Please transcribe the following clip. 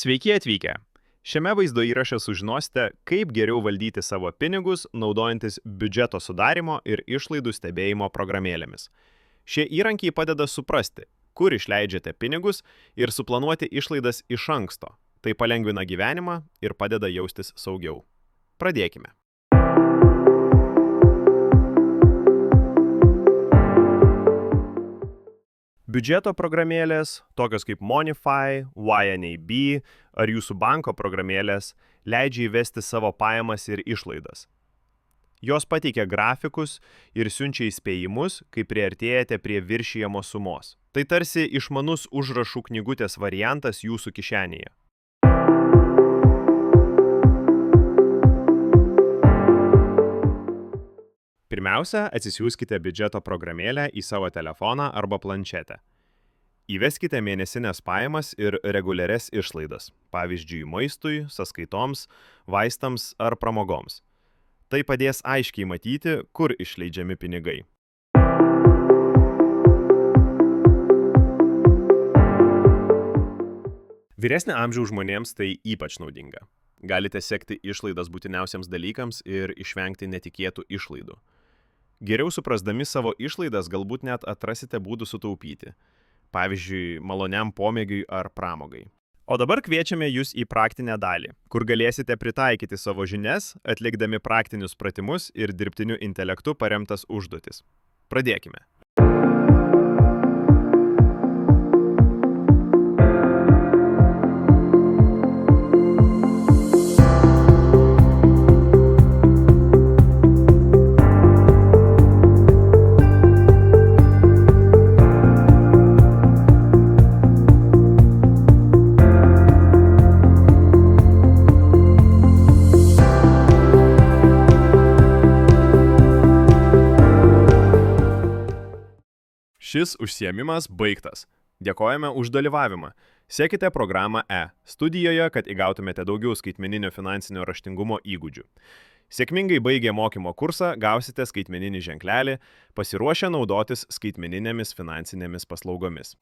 Sveiki atvykę! Šiame vaizdo įraše sužinosite, kaip geriau valdyti savo pinigus, naudojantis biudžeto sudarimo ir išlaidų stebėjimo programėlėmis. Šie įrankiai padeda suprasti, kur išleidžiate pinigus ir suplanuoti išlaidas iš anksto. Tai palengvina gyvenimą ir padeda jaustis saugiau. Pradėkime. Biudžeto programėlės, tokios kaip Monify, YNAB ar jūsų banko programėlės, leidžia įvesti savo pajamas ir išlaidas. Jos pateikia grafikus ir siunčia įspėjimus, kai priartėjate prie viršijamos sumos. Tai tarsi išmanus užrašų knygutės variantas jūsų kišenėje. Pirmiausia, atsisiųskite biudžeto programėlę į savo telefoną arba planšetę. Įveskite mėnesinės pajamas ir reguliarias išlaidas, pavyzdžiui, maistui, sąskaitoms, vaistams ar pramogoms. Tai padės aiškiai matyti, kur išleidžiami pinigai. Vyresnio amžiaus žmonėms tai ypač naudinga. Galite sekti išlaidas būtiniausiams dalykams ir išvengti netikėtų išlaidų. Geriau suprasdami savo išlaidas galbūt net atrasite būdų sutaupyti, pavyzdžiui, maloniam pomėgiui ar pramogai. O dabar kviečiame jūs į praktinę dalį, kur galėsite pritaikyti savo žinias, atlikdami praktinius pratimus ir dirbtiniu intelektu paremtas užduotis. Pradėkime. Šis užsiėmimas baigtas. Dėkojame už dalyvavimą. Sekite programą studijoje, kad įgautumėte daugiau skaitmeninio finansinio raštingumo įgūdžių. Sėkmingai baigę mokymo kursą gausite skaitmeninį ženklelį, pasiruošę naudotis skaitmeninėmis finansinėmis paslaugomis.